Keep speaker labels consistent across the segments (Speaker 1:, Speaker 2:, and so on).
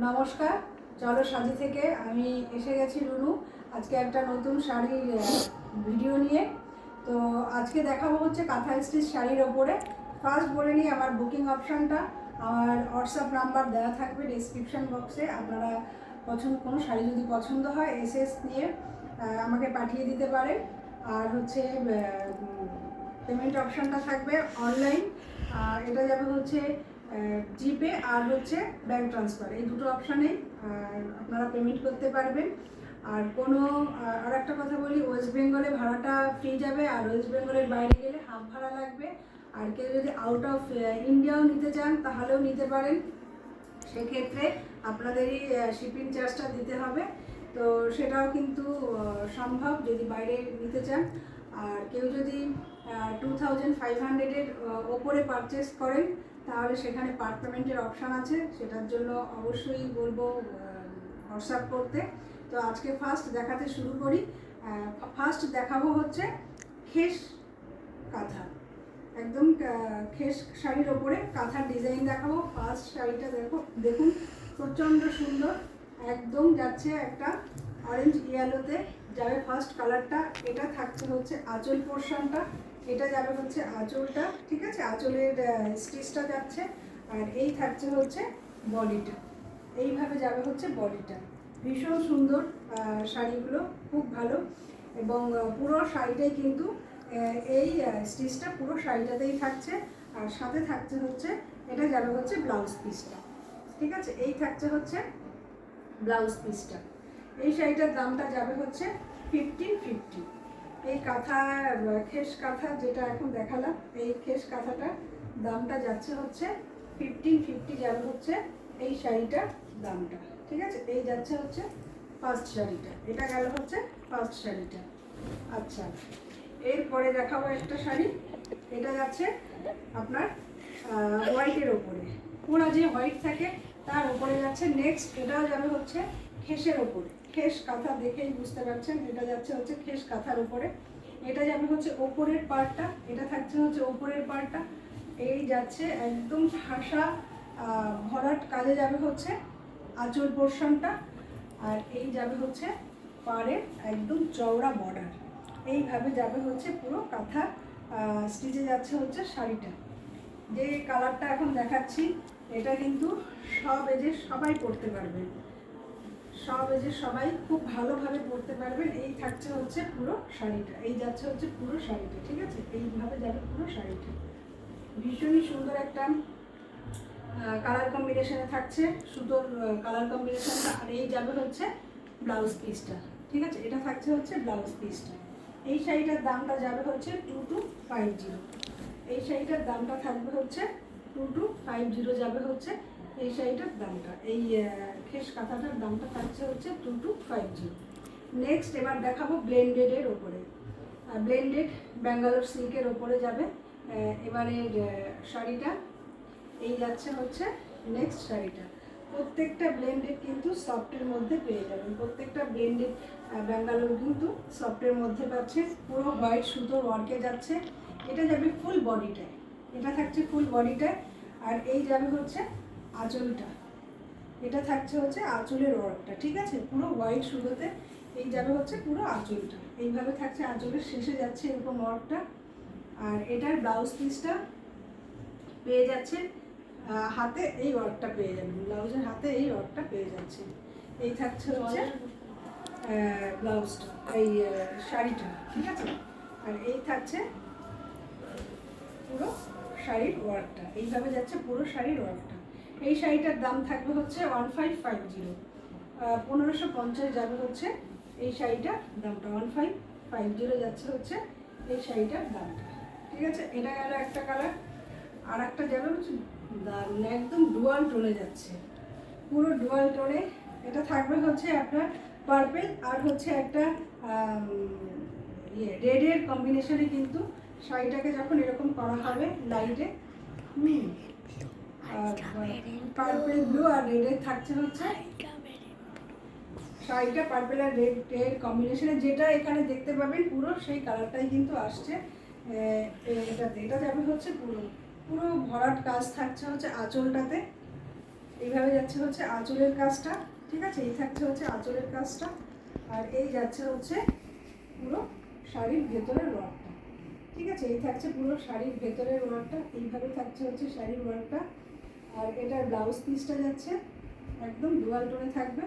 Speaker 1: নমস্কার, চলো সাজি থেকে আমি এসে গেছি রুনু। আজকে একটা নতুন শাড়ির ভিডিও নিয়ে। তো আজকে দেখাবো হচ্ছে কাঁথা স্টিচ শাড়ির ওপরে। ফার্স্ট বলে নিই আমার বুকিং অপশানটা। আমার হোয়াটসঅ্যাপ নাম্বার দেওয়া থাকবে ডিসক্রিপশান বক্সে। আপনারা কোনো শাড়ি যদি পছন্দ হয় এসএস নিয়ে আমাকে পাঠিয়ে দিতে পারেন। আর হচ্ছে পেমেন্ট অপশানটা থাকবে অনলাইন। এটা যাবে হচ্ছে জিপে আর হচ্ছে ব্যাঙ্ক ট্রান্সফার, এই দুটো অপশানেই আপনারা পেমেন্ট করতে পারবেন। আর কোনো আর একটা কথা বলি, ওয়েস্ট বেঙ্গলে ভাড়াটা ফ্রি যাবে, আর ওয়েস্ট বেঙ্গলের বাইরে গেলে হাফ ভাড়া লাগবে। আর কেউ যদি আউট অফ ইন্ডিয়াও নিতে চান তাহলেও নিতে পারেন, সেক্ষেত্রে আপনাদেরই শিপিং চার্জটা দিতে হবে। তো সেটাও কিন্তু সম্ভব যদি বাইরে নিতে চান। আর কেউ যদি 2500-এর ওপরে পারচেস করেন তাহলে সেখানে পার্ট পেমেন্টের অপশান আছে, সেটার জন্য অবশ্যই বলবো হোয়াটসঅ্যাপ করতে। তো আজকে ফার্স্ট দেখাতে শুরু করি। ফার্স্ট দেখাবো হচ্ছে খেস কাঁথা, একদম খেস শাড়ির ওপরে কাঁথার ডিজাইন দেখাবো। ফার্স্ট শাড়িটা দেখুন, প্রচণ্ড সুন্দর, একদম যাচ্ছে একটা অরেঞ্জ ইয়েলোতে যাবে ফার্স্ট কালারটা। এটা থাকছে হচ্ছে আঁচল পোর্শনটা, এটা যাবে হচ্ছে আঁচলটা, ঠিক আছে, আঁচলের স্টিচটা যাচ্ছে। আর এই থাকছে হচ্ছে বডিটা, এইভাবে যাবে হচ্ছে বডিটা। ভীষণ সুন্দর শাড়িগুলো, খুব ভালো। এবং পুরো শাড়িটাই কিন্তু এই স্টিচটা পুরো শাড়িটাতেই থাকছে। আর সাথে থাকছে হচ্ছে এটা যাবে হচ্ছে ব্লাউজ পিসটা, ঠিক আছে, এই থাকছে হচ্ছে ব্লাউজ পিসটা। এই শাড়িটার দামটা যাবে হচ্ছে 1550। এই কাঁথা খেস কাঁথা যেটা এখন দেখালাম, এই খেস কাঁথাটার দামটা যাচ্ছে হচ্ছে 1550 যাবে হচ্ছে এই শাড়িটার দামটা, ঠিক আছে। এই যাচ্ছে হচ্ছে ফার্স্ট শাড়িটা, এটা গেল হচ্ছে ফার্স্ট শাড়িটা। আচ্ছা, এরপরে দেখাবো একটা শাড়ি, এটা যাচ্ছে আপনার হোয়াইটের ওপরে, পুরো যে হোয়াইট থাকে তার ওপরে যাচ্ছে। নেক্সট এটাও যাবে হচ্ছে খেসের ওপরে, খেস কাঁথা দেখেই বুঝতে পারছেন এটা যাচ্ছে হচ্ছে খেস কাঁথার উপরে। এটা যাবে হচ্ছে ওপরের পার্টটা, এটা থাকছে হচ্ছে ওপরের পার্টটা। এই যাচ্ছে একদম ঠাসা ভরাট কাজে যাবে হচ্ছে আঁচল পোর্শনটা। আর এই যাবে হচ্ছে পাড়ের একদম চওড়া বর্ডার, এইভাবে যাবে হচ্ছে পুরো কাঁথা স্টিচে যাচ্ছে হচ্ছে শাড়িটা। যে কালারটা এখন দেখাচ্ছি এটা কিন্তু সব এজের সবাই পরতে পারবেন, সব এজের সবাই খুব ভালোভাবে পরতে পারবেন। এই থাকছে হচ্ছে পুরো শাড়িটা, এই যাচ্ছে হচ্ছে পুরো শাড়িটা, ঠিক আছে, এইভাবে যাবে পুরো শাড়িটা। ভীষণই সুন্দর একটা কালার কম্বিনেশনে থাকছে, সুন্দর কালার কম্বিনেশনটা। আর এই যাবে হচ্ছে ব্লাউজ পিসটা, ঠিক আছে, এটা থাকছে হচ্ছে ব্লাউজ পিসটা। এই শাড়িটার দামটা যাবে হচ্ছে 2250। এই শাড়িটার দামটা থাকবে হচ্ছে 2250 যাবে হচ্ছে এই শাড়িটার দামটা। এই খেস কাঁথাটার দামটা থাকছে হচ্ছে 2250। নেক্সট এবার দেখাবো ব্লেন্ডেডের ওপরে, ব্লেন্ডেড ব্যাঙ্গালোর সিল্কের ওপরে যাবে এবারের শাড়িটা। এই যাচ্ছে হচ্ছে নেক্সট শাড়িটা। প্রত্যেকটা ব্লেন্ডেড কিন্তু সফটের মধ্যে পেয়ে যাবেন, প্রত্যেকটা ব্লেন্ডেড ব্যাঙ্গালোর কিন্তু সফটের মধ্যে পাচ্ছে। পুরো হোয়াইট সুতোর ওয়ার্কে যাচ্ছে, এটা যাবে ফুল বডিটায়, এটা থাকছে ফুল বডিটায়। আর এই যাবে হচ্ছে আঁচলটা, এটা থাকছে হচ্ছে আঁচলের ওয়ার্কটা, ঠিক আছে, পুরো হোয়াইট সুতোতে এই যাবে হচ্ছে পুরো আঁচলটা। এইভাবে থাকছে আঁচলের শেষে যাচ্ছে এরকম ওয়ার্কটা। আর এটার ব্লাউজ পিসটা পেয়ে যাচ্ছে হাতে, এই ওয়ার্কটা পেয়ে যাবেন, ব্লাউজের হাতে এই ওয়ার্কটা পেয়ে যাচ্ছে। এই থাকছে হচ্ছে ব্লাউজটা, এই শাড়িটা, ঠিক আছে। আর এই থাকছে পুরো শাড়ির ওয়ার্কটা, এইভাবে যাচ্ছে পুরো শাড়ির ওয়ার্কটা। এই শাড়িটার দাম থাকবে হচ্ছে 1550, 1550 যাবে হচ্ছে এই শাড়িটার দামটা, 1550 যাচ্ছে হচ্ছে এই শাড়িটার দামটা, ঠিক আছে। এটা গেল একটা কালার। আর একটা যাবে হচ্ছে দারুণ, একদম ডুয়াল টোনে যাচ্ছে, পুরো ডুয়াল টোনে। এটা থাকবে হচ্ছে আপনার পার্পেল আর হচ্ছে একটা রেডের কম্বিনেশনে কিন্তু শাড়িটাকে যখন এরকম করা হবে লাইটে, পার্পেল ব্লু আর রেডের থাকছে হচ্ছে শাড়িটা, পার্পেল আর রেড এর কম্বিনেশনে যেটা এখানে দেখতে পাবেন পুরো সেই কালারটাই কিন্তু আসছে এটাতে। এটা যাবে হচ্ছে পুরো পুরো ভরাট কাজ থাকছে হচ্ছে আঁচলটাতে, এইভাবে যাচ্ছে হচ্ছে আঁচলের কাজটা, ঠিক আছে? এই থাকছে হচ্ছে আঁচলের কাজটা, আর এই যাচ্ছে হচ্ছে পুরো শাড়ির ভেতরের ওয়ার্কটা, ঠিক আছে? এই থাকছে পুরো শাড়ির ভেতরের ওয়ার্কটা, এইভাবে থাকছে হচ্ছে শাড়ির ওয়ার্কটা। আর এটার ব্লাউজ পিসটা যাচ্ছে একদম ডুয়াল টোনে থাকবে।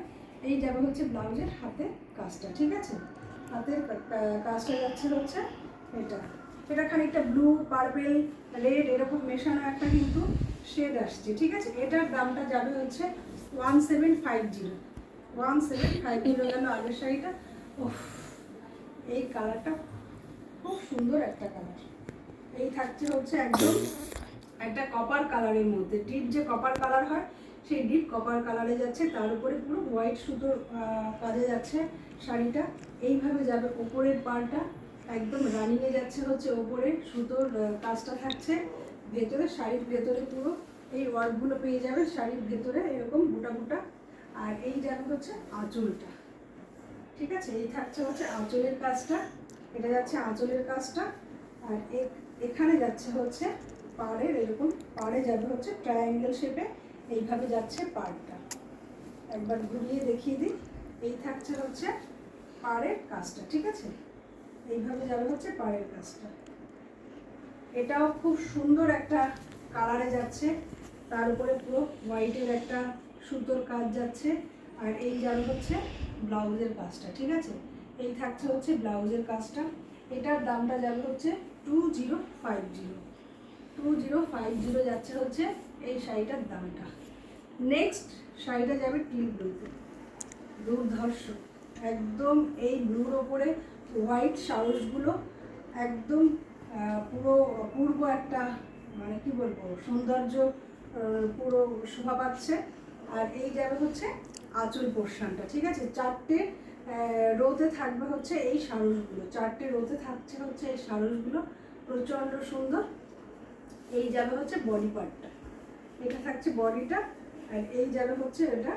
Speaker 1: এই যাবে হচ্ছে ব্লাউজের হাতের কাজটা, ঠিক আছে? হাতের কাজটা যাচ্ছে হচ্ছে এটা এটা খানিকটা ব্লু, পার্পেল, রেড এরকম মেশানো একটা কিন্তু শেড আসছে, ঠিক আছে? এটার দামটা যাবে হচ্ছে 1750। 1750 গেল আগের শাড়িটা। ওফ, এই কালারটা খুব সুন্দর একটা কালার। এই থাকছে হচ্ছে একদম একটা কপার কালারের মধ্যে, ডিপ যে কপার কালার হয় সেই ডিপ কপার কালারে যাচ্ছে, তার উপরে পুরো হোয়াইট সুতোর কাজে যাচ্ছে শাড়িটা। এইভাবে যাবে ওপরের পাড়টা, একদম রানিংয়ে যাচ্ছে হচ্ছে ওপরে সুতোর কাজটা থাকছে। ভেতরে শাড়ির ভেতরে পুরো এই ওয়ার্কগুলো পেয়ে যাবে শাড়ির ভেতরে এরকম বুটা বুটা। আর এই যাবে হচ্ছে আঁচলটা, ঠিক আছে? এই থাকছে হচ্ছে আঁচলের কাজটা, এটা যাচ্ছে আঁচলের কাজটা। আর এখানে যাচ্ছে হচ্ছে পাড়ের এরকম, পাড়ে যাবে হচ্ছে ট্রায়াঙ্গেল শেপে, এইভাবে যাচ্ছে পাড়টা। একবার ঘুরিয়ে দেখিয়ে দিই। এই থাকছে হচ্ছে পাড়ের কাজটা, ঠিক আছে? এইভাবে যাবে হচ্ছে পাড়ের কাজটা। এটাও খুব সুন্দর একটা কালারে যাচ্ছে, তার উপরে পুরো হোয়াইটের একটা সুতোর কাজ যাচ্ছে। আর এই যাবে হচ্ছে ব্লাউজের কাজটা, ঠিক আছে? এই থাকছে হচ্ছে ব্লাউজের কাজটা। এটার দামটা যাবে হচ্ছে 2050। 2050 যাচ্ছে হচ্ছে এই শাড়িটার দামটা। নেক্সট শাড়িটা যাবে টিল ব্লুতে, দুর্ধর্ষ একদম। এই ব্লুর ওপরে হোয়াইট সারসগুলো একদম পুরো পূর্ব একটা, মানে কি বলবো, সৌন্দর্য পুরো শোভা পাচ্ছে। আর এই যাবে হচ্ছে আঁচল পোর্শনটা, ঠিক আছে? 4টে রোতে থাকবে হচ্ছে এই সারসগুলো, 4টে রোতে থাকছে হচ্ছে এই সারসগুলো, প্রচণ্ড সুন্দর। এই যাবে হচ্ছে বডি পার্টটা, এটা থাকছে বডিটা। আর এই যাবে হচ্ছে এটা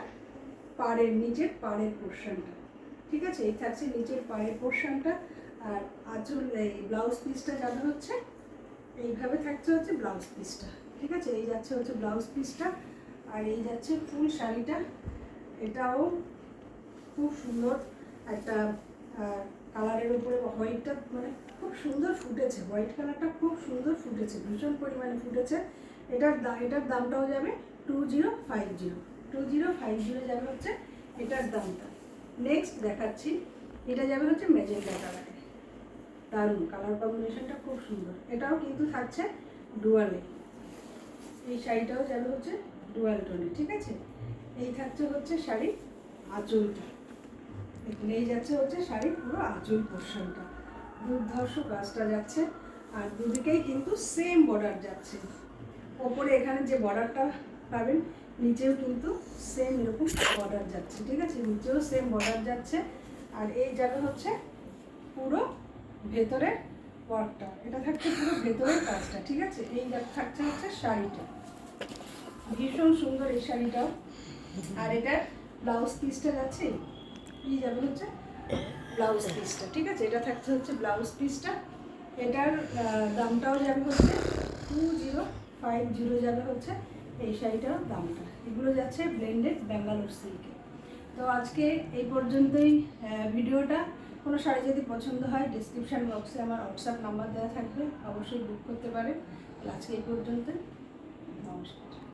Speaker 1: পাড়ের নিচের পাড়ের পোর্শনটা, ঠিক আছে? এই থাকছে নিচের পাড়ের পোর্শনটা। আর আঁচল এই ব্লাউজ পিসটা যাবে হচ্ছে এইভাবে থাকছে হচ্ছে ব্লাউজ পিসটা, ঠিক আছে? এই যাচ্ছে হচ্ছে ব্লাউজ পিসটা। আর এই যাচ্ছে ফুল শাড়িটা। এটাও খুব সুন্দর একটা কালারের উপরে হোয়াইটটা, মানে খুব সুন্দর ফুটেছে, হোয়াইট কালারটা খুব সুন্দর ফুটেছে, ভীষণ পরিমাণে ফুটেছে। এটার দামটাও যাবে 2050। 2050 যাবে হচ্ছে এটার দামটা। নেক্সট দেখাচ্ছি, এটা যাবে হচ্ছে ম্যাজেন্টা কালারে, দারুণ কালার কম্বিনেশনটা খুব সুন্দর। এটাও কিন্তু থাকছে ডুয়ালে, এই শাড়িটাও যাবে হচ্ছে ডুয়াল টোনে, ঠিক আছে? এই থাকছে হচ্ছে শাড়ির আঁচলটা, এই যাচ্ছে হচ্ছে শাড়ির পুরো আঁচল পোর্শনটা, দুর্ধর্ষ কাজটা যাচ্ছে। আর দুদিকেই কিন্তু সেম বর্ডার যাচ্ছে, ওপরে এখানে যে বর্ডারটা পাবেন নিচেও কিন্তু সেম এরকম বর্ডার যাচ্ছে, ঠিক আছে? নিচেও সেম বর্ডার যাচ্ছে। আর এই যাবে হচ্ছে পুরো ভেতরের ওয়ার্কটা, এটা থাকছে পুরো ভেতরের কাজটা, ঠিক আছে? এই থাকছে হচ্ছে শাড়িটা, ভীষণ সুন্দর এই শাড়িটাও। আর এটার ব্লাউজ পিসটা যাচ্ছে, এই যাবে হচ্ছে ব্লাউজ পিসটা, ঠিক আছে? এটা থাকছে হচ্ছে ব্লাউজ পিসটা। এটার দামটাও যাবে হচ্ছে 2050 যাবে হচ্ছে এই শাড়িটার দামটা। এগুলো যাচ্ছে ব্লেন্ডেড ব্যাঙ্গালোর সিল্কে। তো আজকে এই পর্যন্তই ভিডিওটা। কোনো শাড়ি যদি পছন্দ হয় ডিসক্রিপশান বক্সে আমার হোয়াটসঅ্যাপ নাম্বার দেওয়া থাকবে, অবশ্যই বুক করতে পারেন। আজকে এই পর্যন্ত।